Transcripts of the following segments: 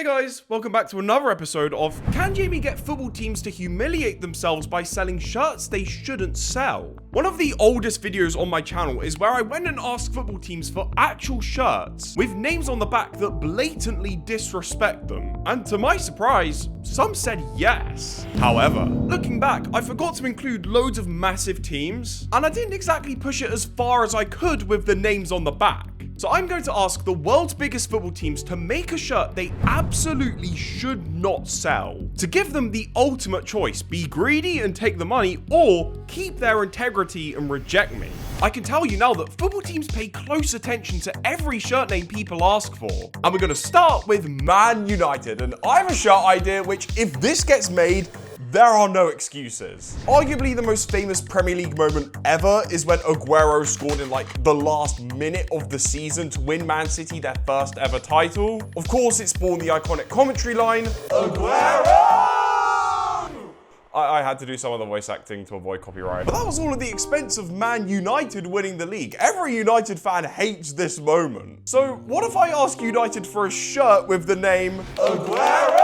Hey guys, welcome back to another episode of Can Jamie get football teams to humiliate themselves by selling shirts they shouldn't sell? One of the oldest videos on my channel is where I went and asked football teams for actual shirts with names on the back that blatantly disrespect them. And to my surprise, some said yes. However, looking back, I forgot to include loads of massive teams, and I didn't exactly push it as far as I could with the names on the back. So I'm going to ask the world's biggest football teams to make a shirt they absolutely should not sell. To give them the ultimate choice, be greedy and take the money, or keep their integrity and reject me. I can tell you now that football teams pay close attention to every shirt name people ask for. And we're going to start with Man United. And I have a shirt idea which, if this gets made, there are no excuses. Arguably the most famous Premier League moment ever is when Aguero scored in like the last minute of the season to win Man City their first ever title. Of course, it spawned the iconic commentary line, Aguero! I had to do some of the voice acting to avoid copyright. But that was all at the expense of Man United winning the league. Every United fan hates this moment. So what if I ask United for a shirt with the name Aguero?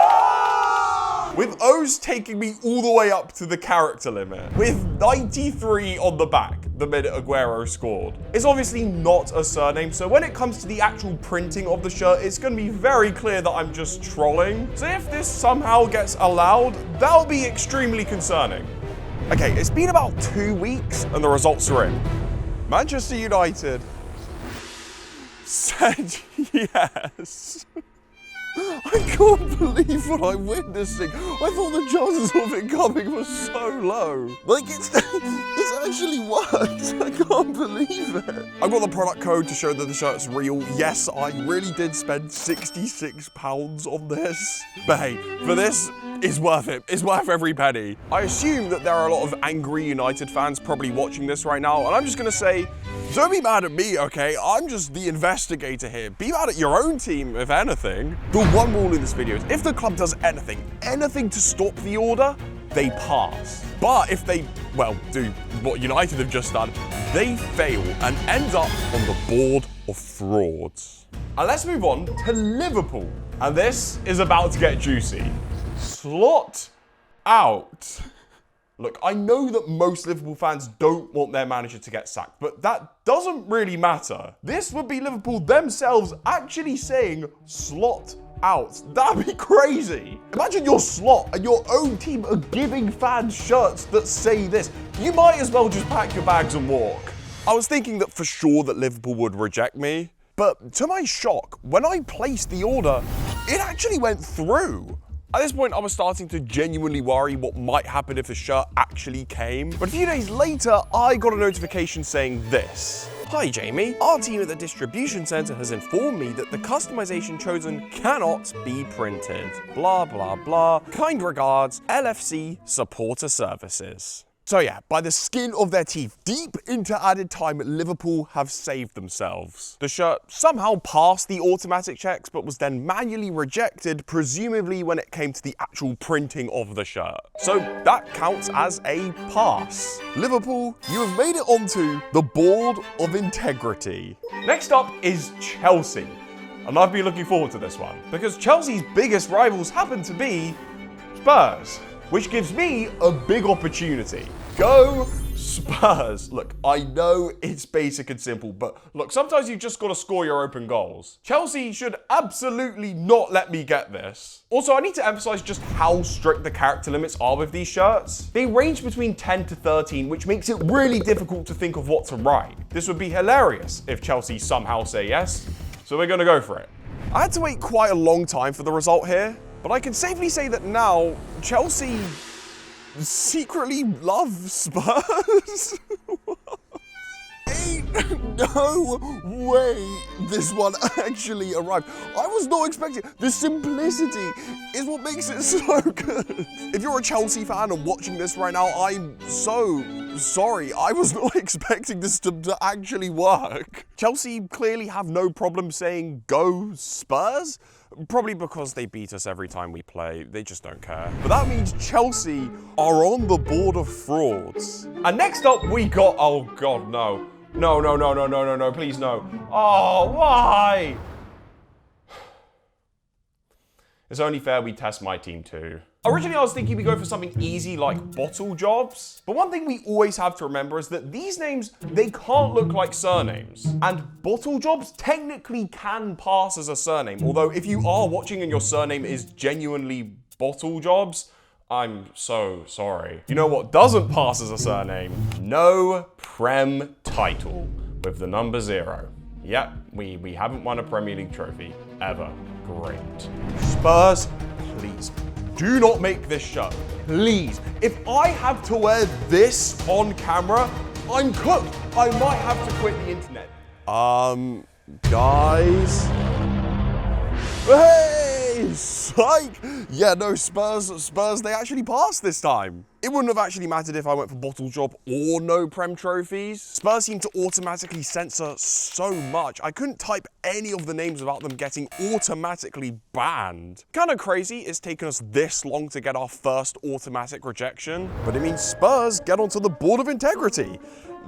With O's taking me all the way up to the character limit. With 93 on the back, the minute Aguero scored. It's obviously not a surname, so when it comes to the actual printing of the shirt, it's gonna be very clear that I'm just trolling. So if this somehow gets allowed, that'll be extremely concerning. Okay, it's been about 2 weeks and the results are in. Manchester United said yes. I can't believe what I'm witnessing. I thought the chances of it coming were so low. Like, it's actually worked. I can't believe it. I've got the product code to show that the shirt's real. Yes, I really did spend £66 on this. But hey, for this, it's worth it. It's worth every penny. I assume that there are a lot of angry United fans probably watching this right now, and I'm just gonna say, don't be mad at me, okay? I'm just the investigator here. Be mad at your own team, if anything. The one rule in this video is if the club does anything to stop the order, they pass. But if they, well, do what United have just done, they fail and end up on the board of frauds. And let's move on to Liverpool. And this is about to get juicy. Slot out. Look, I know that most Liverpool fans don't want their manager to get sacked, but that doesn't really matter. This would be Liverpool themselves actually saying slot out. That'd be crazy. Imagine your slot and your own team are giving fans shirts that say this. You might as well just pack your bags and walk. I was thinking that for sure that Liverpool would reject me, but to my shock, when I placed the order, it actually went through. At this point, I was starting to genuinely worry what might happen if the shirt actually came. But a few days later, I got a notification saying this. Hi Jamie, our team at the distribution center has informed me that the customization chosen cannot be printed. Blah, blah, blah. Kind regards, LFC Supporter Services. So yeah, by the skin of their teeth, deep into added time, Liverpool have saved themselves. The shirt somehow passed the automatic checks, but was then manually rejected, presumably when it came to the actual printing of the shirt. So that counts as a pass. Liverpool, you have made it onto the board of integrity. Next up is Chelsea. And I've been looking forward to this one, because Chelsea's biggest rivals happen to be Spurs. Which gives me a big opportunity. Go Spurs. Look, I know it's basic and simple, but look, sometimes you've just got to score your open goals. Chelsea should absolutely not let me get this. Also, I need to emphasize just how strict the character limits are with these shirts. They range between 10 to 13, which makes it really difficult to think of what to write. This would be hilarious if Chelsea somehow say yes, so we're gonna go for it. I had to wait quite a long time for the result here. But I can safely say that now, Chelsea secretly love Spurs. Ain't no way this one actually arrived. I was not expecting it. The simplicity is what makes it so good. If you're a Chelsea fan and watching this right now, I'm so sorry. I was not expecting this to actually work. Chelsea clearly have no problem saying go Spurs. Probably because they beat us every time we play. They just don't care. But that means Chelsea are on the board of frauds. And next up we got, oh God, no. No, please no. Oh, why? It's only fair we test my team too. Originally, I was thinking we go for something easy like bottle jobs. But one thing we always have to remember is that these names, they can't look like surnames. And bottle jobs technically can pass as a surname. Although if you are watching and your surname is genuinely bottle jobs, I'm so sorry. You know what doesn't pass as a surname? No Prem title with the number 0. Yep, we haven't won a Premier League trophy ever. Great. Spurs, please. Do not make this shirt, please. If I have to wear this on camera, I'm cooked. I might have to quit the internet. Guys? Hey, psych! Yeah, no, Spurs, they actually passed this time. It wouldn't have actually mattered if I went for bottle job or no Prem trophies. Spurs seem to automatically censor so much. I couldn't type any of the names without them getting automatically banned. Kind of crazy it's taken us this long to get our first automatic rejection, but it means Spurs get onto the board of integrity.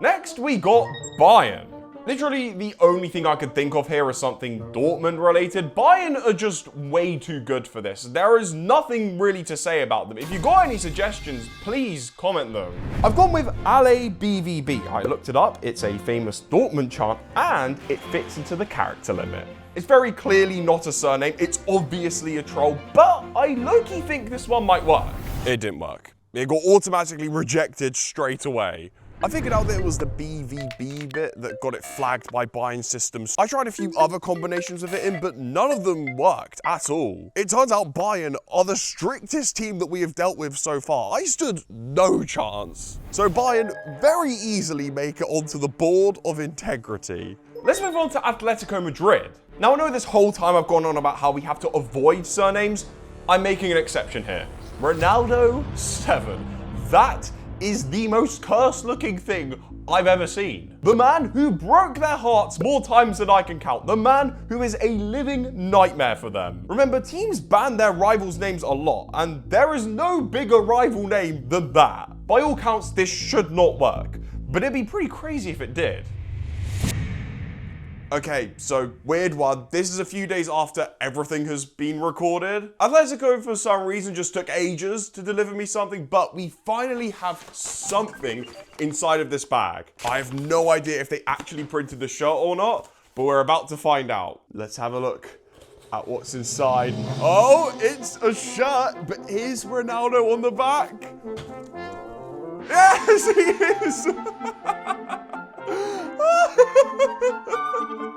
Next, we got Bayern. Literally, the only thing I could think of here is something Dortmund related. Bayern are just way too good for this. There is nothing really to say about them. If you got any suggestions, please comment them. I've gone with Ale BVB. I looked it up. It's a famous Dortmund chant, and it fits into the character limit. It's very clearly not a surname. It's obviously a troll, but I low-key think this one might work. It didn't work. It got automatically rejected straight away. I figured out that it was the BVB bit that got it flagged by Bayern systems. I tried a few other combinations of it in, but none of them worked at all. It turns out Bayern are the strictest team that we have dealt with so far. I stood no chance. So Bayern very easily make it onto the board of integrity. Let's move on to Atletico Madrid. Now, I know this whole time I've gone on about how we have to avoid surnames. I'm making an exception here. Ronaldo 7. That is the most cursed looking thing I've ever seen. The man who broke their hearts more times than I can count. The man who is a living nightmare for them. Remember, teams ban their rivals' names a lot, and there is no bigger rival name than that. By all counts, this should not work, but it'd be pretty crazy if it did. Okay, so weird one. This is a few days after everything has been recorded. Atletico, for some reason, just took ages to deliver me something, but we finally have something inside of this bag. I have no idea if they actually printed the shirt or not, but we're about to find out. Let's have a look at what's inside. Oh, it's a shirt, but here's Ronaldo on the back. Yes, he is.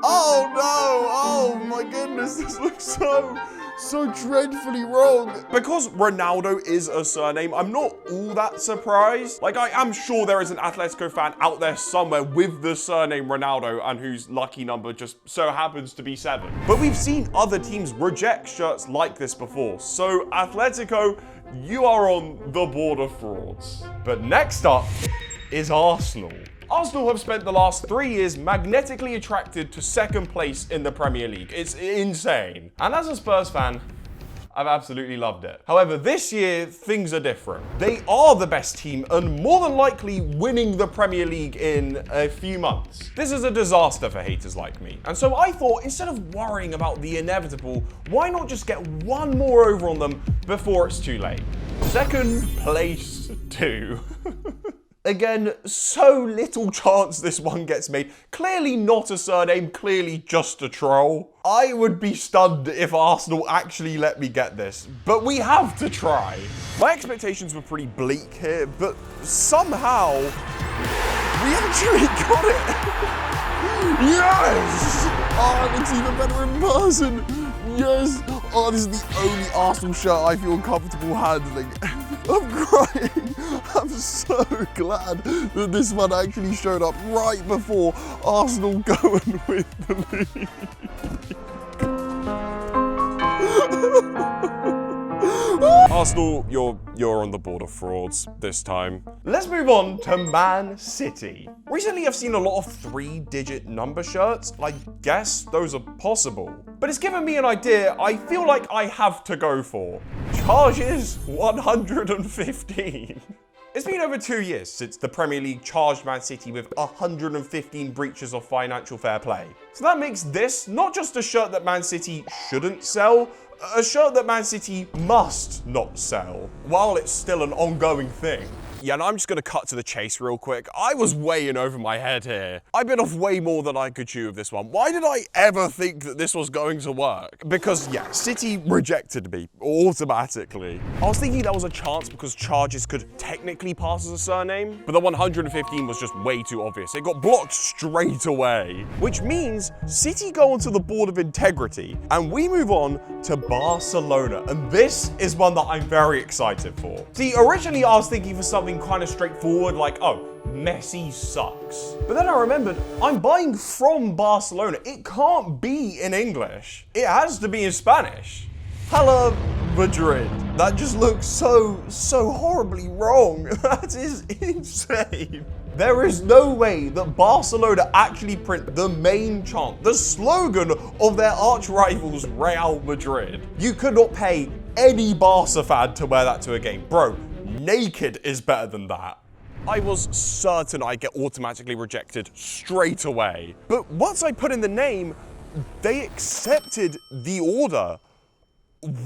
Oh no! Oh my goodness, this looks so dreadfully wrong. Because Ronaldo is a surname, I'm not all that surprised. Like, I am sure there is an Atletico fan out there somewhere with the surname Ronaldo and whose lucky number just so happens to be 7. But we've seen other teams reject shirts like this before, so Atletico, you are on the board of frauds. But next up is Arsenal. Arsenal have spent the last 3 years magnetically attracted to second place in the Premier League. It's insane. And as a Spurs fan, I've absolutely loved it. However, this year, things are different. They are the best team and more than likely winning the Premier League in a few months. This is a disaster for haters like me. And so I thought, instead of worrying about the inevitable, why not just get one more over on them before it's too late? Second place 2. Again, so little chance this one gets made. Clearly not a surname, clearly just a troll. I would be stunned if Arsenal actually let me get this, but we have to try. My expectations were pretty bleak here, but somehow we actually got it. Yes! Oh, it's even better in person. Yes! Oh, this is the only Arsenal shirt I feel comfortable handling. I'm crying. I'm so glad that this one actually showed up right before Arsenal go and win the league. Arsenal, you're on the board of frauds this time. Let's move on to Man City. Recently, I've seen a lot of 3-digit number shirts. I guess those are possible. But it's given me an idea I feel like I have to go for. Charges 115. It's been over 2 years since the Premier League charged Man City with 115 breaches of financial fair play. So that makes this not just a shirt that Man City shouldn't sell, A shirt that Man City must not sell, while it's still an ongoing thing. Yeah, and I'm just gonna cut to the chase real quick. I was way in over my head here. I bit off way more than I could chew with this one. Why did I ever think that this was going to work? Because, yeah, City rejected me automatically. I was thinking that was a chance because charges could technically pass as a surname, but the 115 was just way too obvious. It got blocked straight away, which means City go onto the board of integrity, and we move on to Barcelona. And this is one that I'm very excited for. See, originally I was thinking for something kind of straightforward, like, oh, Messi sucks. But then I remembered, I'm buying from Barcelona. It can't be in English. It has to be in Spanish. Hello, Madrid. That just looks so horribly wrong. That is insane. There is no way that Barcelona actually print the main chant, the slogan of their arch rivals, Real Madrid. You could not pay any Barca fan to wear that to a game. Bro, naked is better than that. I was certain I'd get automatically rejected straight away. But once I put in the name, they accepted the order.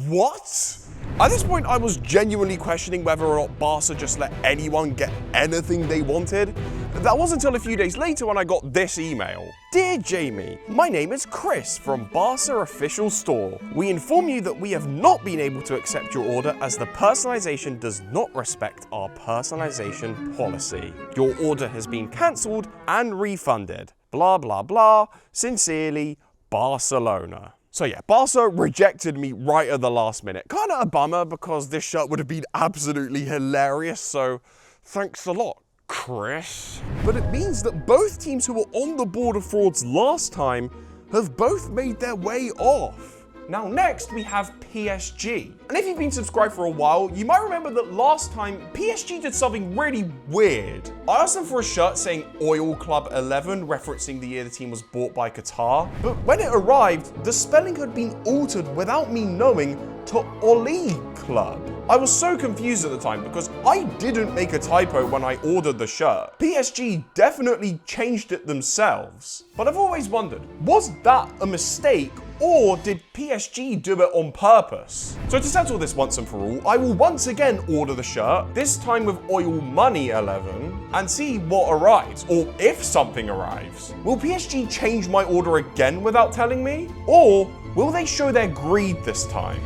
What? At this point, I was genuinely questioning whether or not Barca just let anyone get anything they wanted. That wasn't until a few days later when I got this email. Dear Jamie, my name is Chris from Barca Official Store. We inform you that we have not been able to accept your order as the personalization does not respect our personalization policy. Your order has been cancelled and refunded. Blah, blah, blah. Sincerely, Barcelona. So yeah, Barca rejected me right at the last minute. Kind of a bummer because this shirt would have been absolutely hilarious, so thanks a lot, Chris. But it means that both teams who were on the board of frauds last time have both made their way off. Now next we have PSG. And if you've been subscribed for a while, you might remember that last time PSG did something really weird. I asked them for a shirt saying Oil Club 11, referencing the year the team was bought by Qatar. But when it arrived, the spelling had been altered without me knowing to Oli Club. I was so confused at the time because I didn't make a typo when I ordered the shirt. PSG definitely changed it themselves. But I've always wondered, was that a mistake or did PSG do it on purpose? So to settle this once and for all, I will once again order the shirt, this time with Oil Money 11, and see what arrives, or if something arrives. Will PSG change my order again without telling me? Or will they show their greed this time?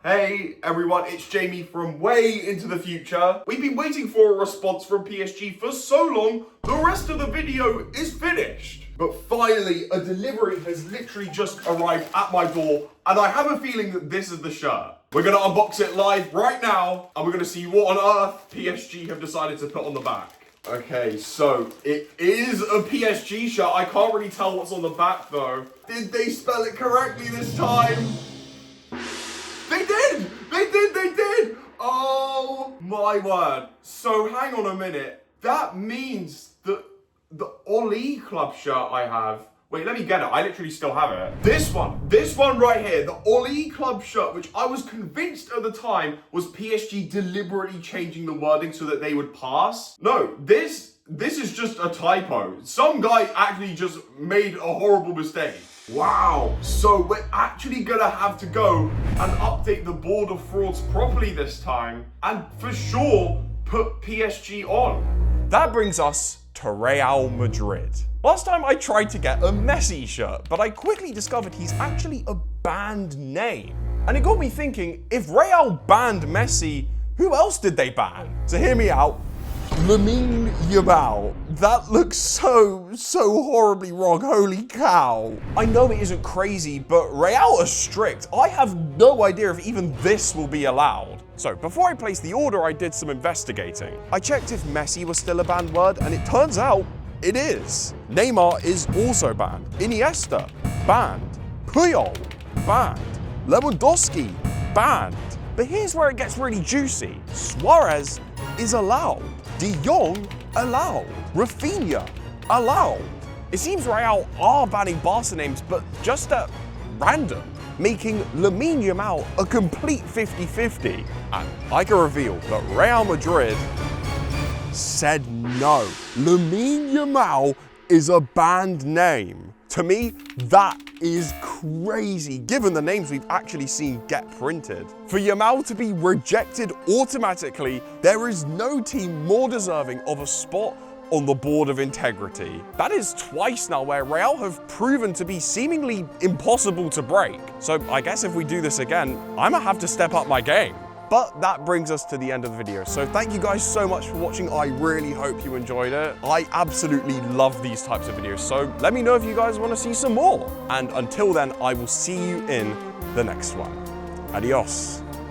Hey everyone, it's Jamie from way into the future. We've been waiting for a response from PSG for so long, the rest of the video is finished. But finally, a delivery has literally just arrived at my door, and I have a feeling that this is the shirt. We're gonna unbox it live right now, and we're gonna see what on earth PSG have decided to put on the back. Okay, so it is a PSG shirt. I can't really tell what's on the back though. Did they spell it correctly this time? They did! They did! Oh my word. So hang on a minute. That means that the Oli Club shirt I have, wait, let me get it. I literally still have it. This one right here, the Oli Club shirt, which I was convinced at the time was PSG deliberately changing the wording so that they would pass. No, this is just a typo. Some guy actually just made a horrible mistake. Wow, so we're actually gonna have to go and update the board of frauds properly this time, and for sure, put PSG on. That brings us to Real Madrid. Last time I tried to get a Messi shirt, but I quickly discovered he's actually a banned name. And it got me thinking, if Real banned Messi, who else did they ban? So hear me out. Lamine Yamal. That looks so horribly wrong, holy cow. I know it isn't crazy, but Real are strict. I have no idea if even this will be allowed. So before I placed the order, I did some investigating. I checked if Messi was still a banned word, and it turns out it is. Neymar is also banned. Iniesta, banned. Puyol, banned. Lewandowski, banned. But here's where it gets really juicy. Suarez is allowed. De Jong, allowed. Rafinha, allowed. It seems Real are banning Barca names, but just at random, making Lamine Yamal a complete 50-50. And I can reveal that Real Madrid said no. Lamine Yamal is a banned name. To me, that is crazy, given the names we've actually seen get printed. For Yamal to be rejected automatically, there is no team more deserving of a spot on the board of integrity. That is twice now where Real have proven to be seemingly impossible to break. So I guess if we do this again, I'm gonna have to step up my game. But that brings us to the end of the video. So thank you guys so much for watching. I really hope you enjoyed it. I absolutely love these types of videos. So let me know if you guys want to see some more. And until then, I will see you in the next one. Adios.